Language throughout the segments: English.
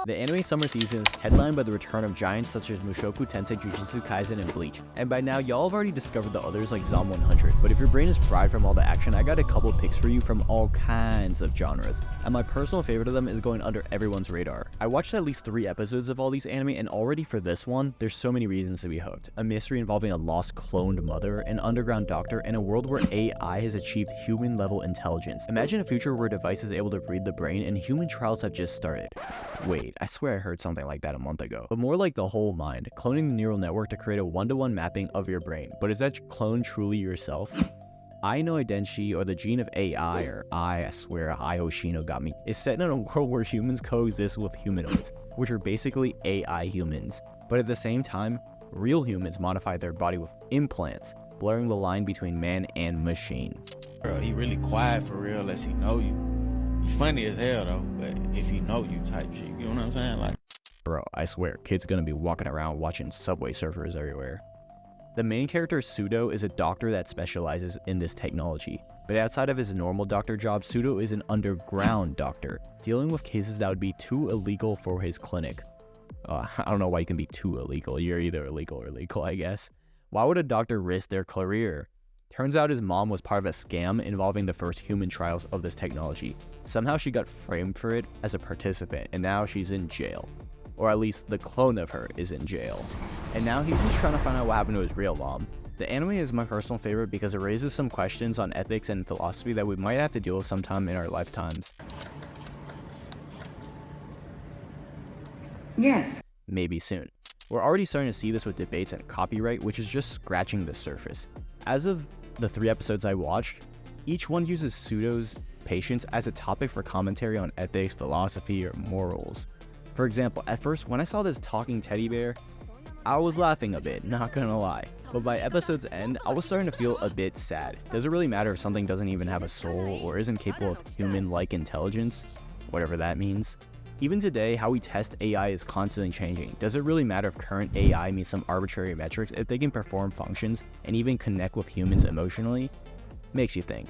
The anime summer season is headlined by the return of giants such as Mushoku Tensei, Jujutsu Kaisen, and Bleach. And by now, y'all have already discovered the others like Zom 100, but if your brain is fried from all the action, I got a couple picks for you from all kinds of genres. And my personal favorite of them is going under everyone's radar. I watched at least 3 episodes of all these anime, and already for this one, there's so many reasons to be hooked. A mystery involving a lost cloned mother, an underground doctor, and a world where AI has achieved human-level intelligence. Imagine a future where a device is able to read the brain and human trials have just started. Wait, I swear I heard something like that a month ago. But more like the whole mind, cloning the neural network to create a one-to-one mapping of your brain. But is that clone truly yourself? I know Identity, or the gene of AI, or I swear I Hoshino got me, is set in a world where humans coexist with humanoids, which are basically AI humans. But at the same time, real humans modify their body with implants, blurring the line between man and machine. Bro, he really quiet for real unless he know you. He's funny as hell though, but if he know you type shit, you know what I'm saying? Like, bro, I swear, kid's gonna be walking around watching Subway Surfers everywhere. The main character, Pseudo, is a doctor that specializes in this technology. But outside of his normal doctor job, Pseudo is an underground doctor, dealing with cases that would be too illegal for his clinic. I don't know why you can be too illegal. You're either illegal or legal, I guess. Why would a doctor risk their career? Turns out his mom was part of a scam involving the first human trials of this technology. Somehow she got framed for it as a participant, and now she's in jail. Or at least the clone of her is in jail. And now he's just trying to find out what happened to his real mom. The anime is my personal favorite because it raises some questions on ethics and philosophy that we might have to deal with sometime in our lifetimes. Yes. Maybe soon. We're already starting to see this with debates and copyright, which is just scratching the surface. As of the 3 episodes I watched, each one uses Pseudo's patients as a topic for commentary on ethics, philosophy, or morals. For example, at first, when I saw this talking teddy bear, I was laughing a bit, not gonna lie. But by episode's end, I was starting to feel a bit sad. Does it really matter if something doesn't even have a soul or isn't capable of human-like intelligence? Whatever that means. Even today, how we test AI is constantly changing. Does it really matter if current AI meets some arbitrary metrics if they can perform functions and even connect with humans emotionally? Makes you think.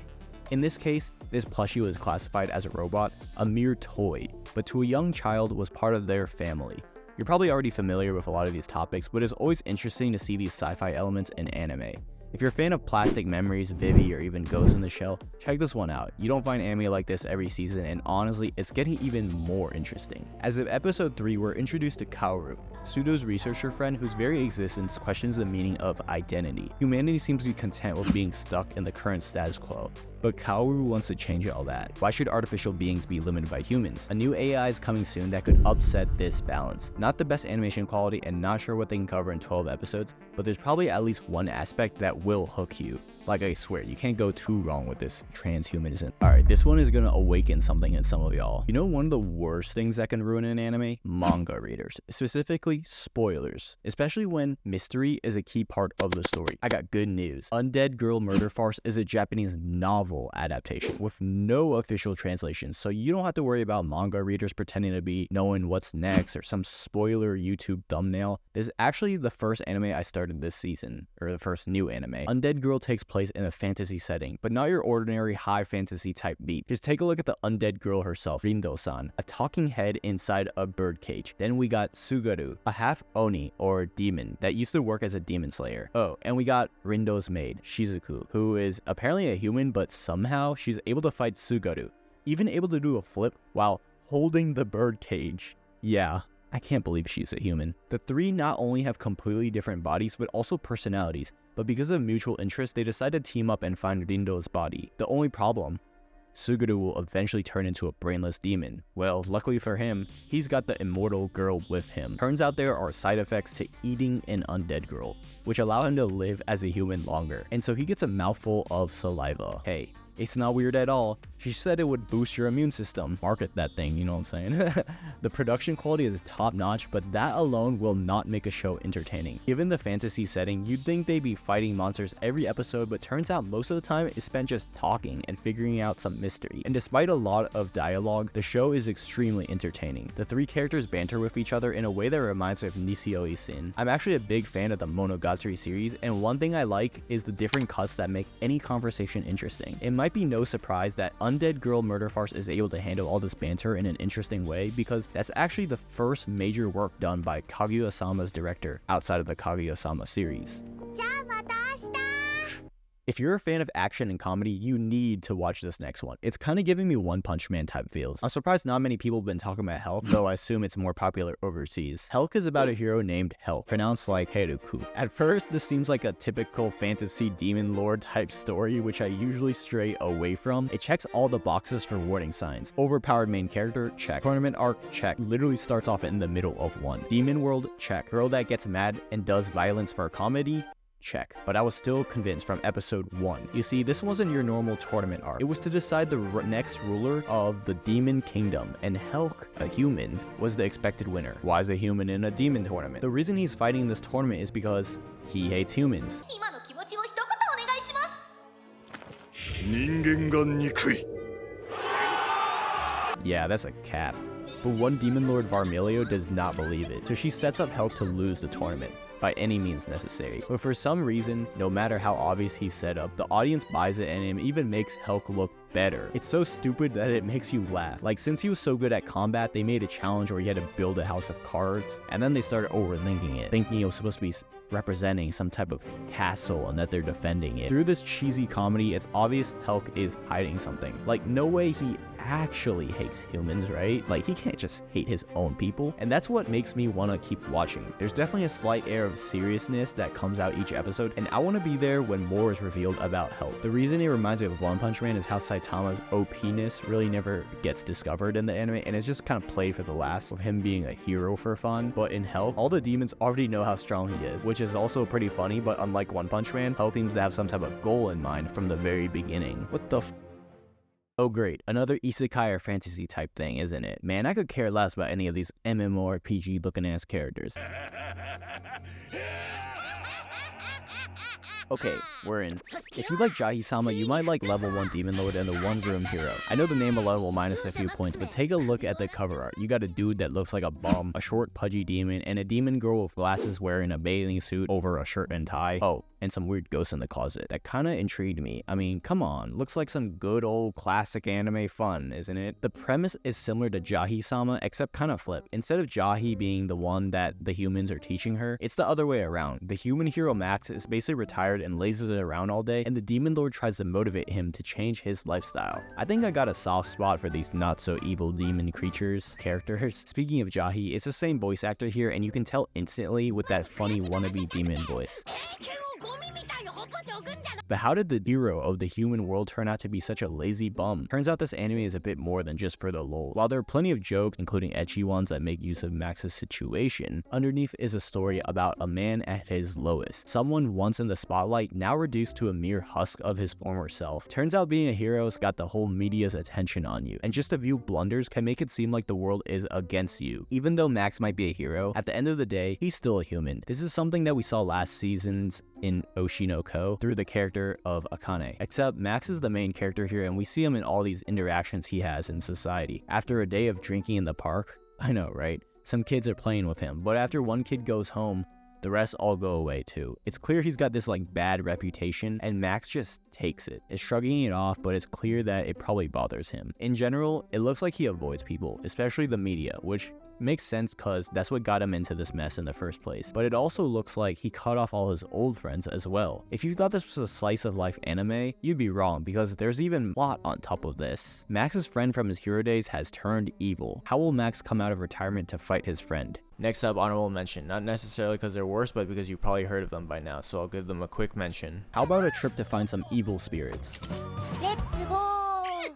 In this case, this plushie was classified as a robot, a mere toy, but to a young child was part of their family. You're probably already familiar with a lot of these topics, but it's always interesting to see these sci-fi elements in anime. If you're a fan of Plastic Memories, Vivi, or even Ghost in the Shell, check this one out. You don't find anime like this every season, and honestly, it's getting even more interesting. As of episode 3, we're introduced to Kaoru, Pseudo's researcher friend whose very existence questions the meaning of identity. Humanity seems to be content with being stuck in the current status quo, but Kaoru wants to change all that. Why should artificial beings be limited by humans? A new AI is coming soon that could upset this balance. Not the best animation quality and not sure what they can cover in 12 episodes, but there's probably at least one aspect that will hook you. Like, I swear, you can't go too wrong with this transhumanism. Alright, this one is gonna awaken something in some of y'all. You know one of the worst things that can ruin an anime? Manga readers. Specifically, spoilers. Especially when mystery is a key part of the story. I got good news. Undead Girl Murder Farce is a Japanese novel adaptation with no official translation, so you don't have to worry about manga readers pretending to be knowing what's next or some spoiler YouTube thumbnail. This is actually the first anime I started this season, or the first new anime. Undead Girl takes place in a fantasy setting, but not your ordinary high fantasy type beat. Just take a look at the undead girl herself, Rindo-san, a talking head inside a birdcage. Then we got Sugaru, a half Oni or demon that used to work as a demon slayer. Oh, and we got Rindo's maid, Shizuku, who is apparently a human, but somehow she's able to fight Sugaru, even able to do a flip while holding the birdcage. Yeah. I can't believe she's a human. The 3 not only have completely different bodies, but also personalities, but because of mutual interest, they decide to team up and find Rindo's body. The only problem, Sugaru will eventually turn into a brainless demon. Well, luckily for him, he's got the immortal girl with him. Turns out there are side effects to eating an undead girl, which allow him to live as a human longer, and so he gets a mouthful of saliva. Hey, it's not weird at all. She said it would boost your immune system. Market that thing, you know what I'm saying? The production quality is top notch, but that alone will not make a show entertaining. Given the fantasy setting, you'd think they'd be fighting monsters every episode, but turns out most of the time is spent just talking and figuring out some mystery. And despite a lot of dialogue, the show is extremely entertaining. The 3 characters banter with each other in a way that reminds me of Nisio Isin. I'm actually a big fan of the Monogatari series, and one thing I like is the different cuts that make any conversation interesting. It might might be no surprise that Undead Girl Murder Farce is able to handle all this banter in an interesting way, because that's actually the first major work done by Kaguya-sama's director outside of the Kaguya-sama series. If you're a fan of action and comedy, you need to watch this next one. It's kind of giving me One Punch Man type feels. I'm surprised not many people have been talking about Helk, though I assume it's more popular overseas. Helk is about a hero named Helk, pronounced like Heruku. At first, this seems like a typical fantasy demon lord type story, which I usually stray away from. It checks all the boxes for warning signs. Overpowered main character, check. Tournament arc, check. Literally starts off in the middle of one. Demon world, check. Girl that gets mad and does violence for a comedy, check. But I was still convinced from episode 1. You see, this wasn't your normal tournament arc. It was to decide the next ruler of the demon kingdom, and Helk, a human, was the expected winner. Why is a human in a demon tournament? The reason he's fighting this tournament is because he hates humans. Yeah, that's a cap. But one demon lord, Varmilio, does not believe it, so she sets up Helk to lose the tournament by any means necessary. But for some reason, no matter how obvious he's set up, the audience buys it and it even makes Helk look better. It's so stupid that it makes you laugh. Like, since he was so good at combat, they made a challenge where he had to build a house of cards, and then they started overthinking it, thinking it was supposed to be representing some type of castle and that they're defending it. Through this cheesy comedy, it's obvious Helk is hiding something. Like, no way he actually hates humans, right? Like, he can't just hate his own people, and that's what makes me want to keep watching. There's definitely a slight air of seriousness that comes out each episode, and I want to be there when more is revealed about Helk. The reason it reminds me of One Punch Man is how Saitama's OP-ness really never gets discovered in the anime, and it's just kind of played for the laughs of him being a hero for fun. But in Helk, all the demons already know how strong he is, which is also pretty funny. But unlike One Punch Man, Helk seems to have some type of goal in mind from the very beginning. What the Oh great, another isekai or fantasy type thing, isn't it? Man, I could care less about any of these MMORPG looking ass characters. Okay, we're in. If you like Jahy-sama, you might like level 1 Demon Lord and the One Room Hero. I know the name alone will minus a few points, but take a look at the cover art. You got a dude that looks like a bum, a short pudgy demon, and a demon girl with glasses wearing a bathing suit over a shirt and tie. Oh, and some weird ghosts in the closet. That kinda intrigued me. I mean, come on, looks like some good old classic anime fun, isn't it? The premise is similar to Jahy-sama, except kinda flipped. Instead of Jahy being the one that the humans are teaching her, it's the other way around. The human hero Max is basically retired and lazes it around all day, and the demon lord tries to motivate him to change his lifestyle. I think I got a soft spot for these not so evil demon characters. Speaking of Jahy, it's the same voice actor here, and you can tell instantly with that funny wannabe demon voice. But how did the hero of the human world turn out to be such a lazy bum? Turns out this anime is a bit more than just for the lol. While there are plenty of jokes, including ecchi ones that make use of Max's situation, underneath is a story about a man at his lowest. Someone once in the spotlight, now reduced to a mere husk of his former self. Turns out being a hero's got the whole media's attention on you, and just a few blunders can make it seem like the world is against you. Even though Max might be a hero, at the end of the day, he's still a human. This is something that we saw last season's in Oshinoko through the character of Akane. Except Max is the main character here, and we see him in all these interactions he has in society. After a day of drinking in the park, I know, right? Some kids are playing with him, but after one kid goes home, the rest all go away too. It's clear he's got this like bad reputation, and Max just takes it. It's shrugging it off, but it's clear that it probably bothers him. In general, it looks like he avoids people, especially the media, which makes sense cause that's what got him into this mess in the first place. But it also looks like he cut off all his old friends as well. If you thought this was a slice of life anime, you'd be wrong, because there's even plot on top of this. Max's friend from his hero days has turned evil. How will Max come out of retirement to fight his friend? Next up, honorable mention. Not necessarily because they're worse, but because you probably heard of them by now, so I'll give them a quick mention. How about a trip to find some evil spirits? Let's go!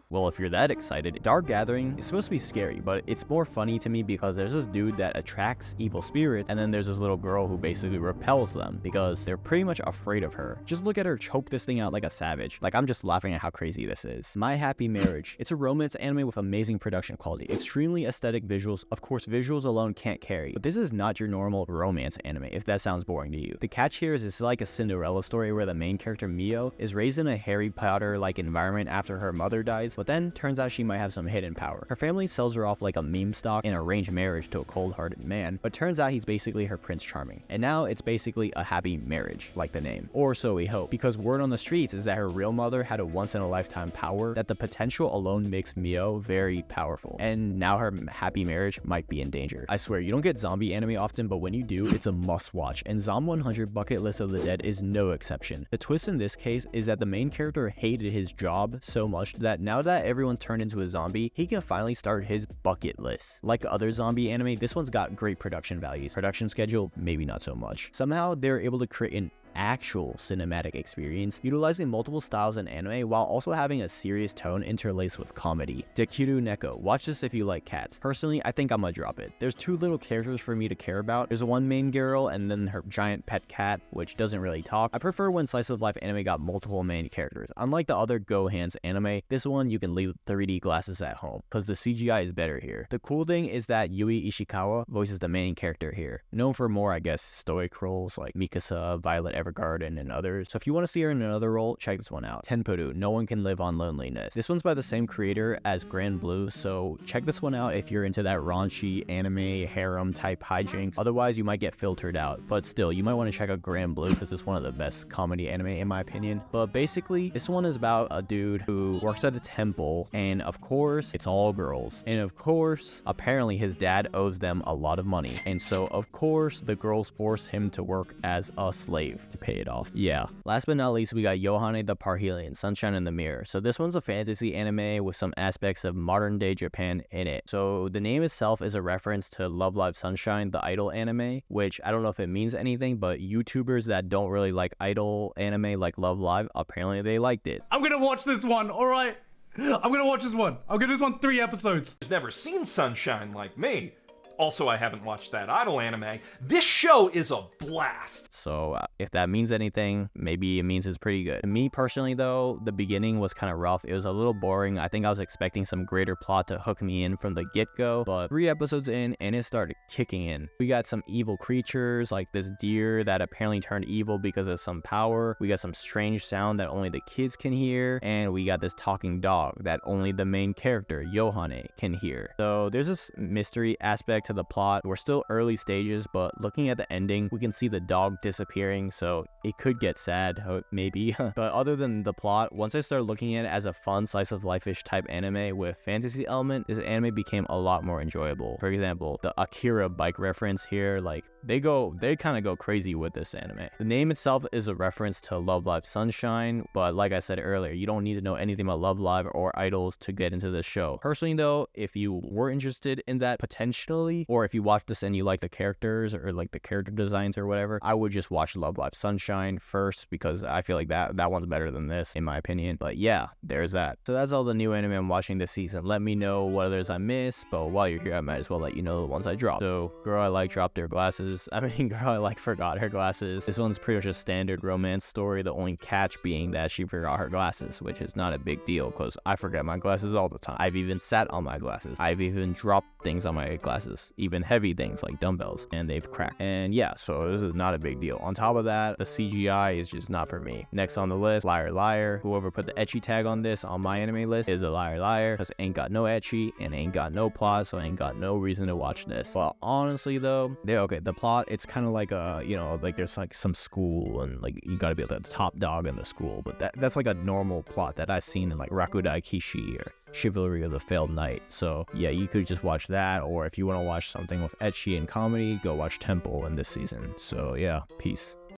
Well, if you're that excited, Dark Gathering is supposed to be scary, but it's more funny to me because there's this dude that attracts evil spirits, and then there's this little girl who basically repels them because they're pretty much afraid of her. Just look at her choke this thing out like a savage. Like, I'm just laughing at how crazy this is. My Happy Marriage. It's a romance anime with amazing production quality, extremely aesthetic visuals. Of course, visuals alone can't carry, but this is not your normal romance anime, if that sounds boring to you. The catch here is it's like a Cinderella story where the main character, Mio, is raised in a Harry Potter-like environment after her mother dies, but then turns out she might have some hidden power. Her family sells her off like a meme stock in arranged marriage to a cold-hearted man, but turns out he's basically her Prince Charming. And now it's basically a happy marriage, like the name. Or so we hope, because word on the streets is that her real mother had a once-in-a-lifetime power that the potential alone makes Mio very powerful. And now her happy marriage might be in danger. I swear, you don't get zombie anime often, but when you do, it's a must-watch, and Zom 100 Bucket List of the Dead is no exception. The twist in this case is that the main character hated his job so much that now that everyone's turned into a zombie, he can finally start his bucket list. Like other zombie anime, this one's got great production values. Production schedule, maybe not so much. Somehow, they're able to create an actual cinematic experience, utilizing multiple styles in anime while also having a serious tone interlaced with comedy. Dekiru Neko, watch this if you like cats. Personally, I think I'm gonna drop it. There's two little characters for me to care about. There's one main girl and then her giant pet cat, which doesn't really talk. I prefer when slice of life anime got multiple main characters. Unlike the other Gohan's anime, this one you can leave 3D glasses at home, because the CGI is better here. The cool thing is that Yui Ishikawa voices the main character here, known for more, I guess, stoic roles like Mikasa, Violet Evergarden, and others. So if you want to see her in another role, check this one out. Tenpuru, No One Can Live on Loneliness. This one's by the same creator as Grand Blue, so check this one out if you're into that raunchy anime harem type hijinks. Otherwise, you might get filtered out, but still, you might want to check out Grand Blue because it's one of the best comedy anime in my opinion. But basically, this one is about a dude who works at a temple, and of course, it's all girls. And of course, apparently his dad owes them a lot of money, and so of course, the girls force him to work as a slave to pay it off. Yeah. Last but not least, we got Yohane the Parhelion, Sunshine in the Mirror. So this one's a fantasy anime with some aspects of modern day Japan in it. So the name itself is a reference to Love Live Sunshine, the idol anime, which I don't know if it means anything, but YouTubers that don't really like idol anime like Love Live, apparently they liked it. I'm gonna watch this one, alright? I'm gonna watch this one. I'll give this one 3 episodes. Has never seen Sunshine like me. Also, I haven't watched that idol anime. This show is a blast. So if that means anything, maybe it means it's pretty good. Me personally though, the beginning was kind of rough. It was a little boring. I think I was expecting some greater plot to hook me in from the get-go, but 3 episodes in and it started kicking in. We got some evil creatures like this deer that apparently turned evil because of some power. We got some strange sound that only the kids can hear, and we got this talking dog that only the main character, Yohane, can hear. So there's this mystery aspect to the plot. We're still early stages, but looking at the ending, we can see the dog disappearing, so it could get sad, maybe. But other than the plot, once I started looking at it as a fun slice of life-ish type anime with fantasy element, this anime became a lot more enjoyable. For example, the Akira bike reference here, like they kind of go crazy with this anime. The name itself is a reference to Love Live Sunshine, but like I said earlier, you don't need to know anything about Love Live or idols to get into this show. Personally though, if you were interested in that potentially, or if you watch this and you like the characters or like the character designs or whatever, I would just watch Love Live Sunshine first, because I feel like that one's better than this in my opinion. But yeah, there's that. So that's all the new anime I'm watching this season. Let me know what others I missed, but while you're here, I might as well let you know the ones I dropped. So Girl I Like dropped their glasses. Girl I Like forgot her glasses. This one's pretty much a standard romance story, the only catch being that she forgot her glasses, which is not a big deal because I forget my glasses all the time. I've even sat on my glasses. I've even dropped things on my glasses, even heavy things like dumbbells, and they've cracked. And yeah, so this is not a big deal. On top of that, the CGI is just not for me. Next on the list, Liar Liar. Whoever put the ecchi tag on this on my anime list is a liar liar, because ain't got no ecchi and ain't got no plot, so ain't got no reason to watch this. But honestly though, the plot, it's kind of like a, like there's like some school and like you gotta be the top dog in the school, but that's like a normal plot that I've seen in like Rakudai Kishi or Chivalry of the Failed Knight. So yeah, you could just watch that, or if you want to watch something with ecchi and comedy, go watch Temple in this season. So yeah, peace.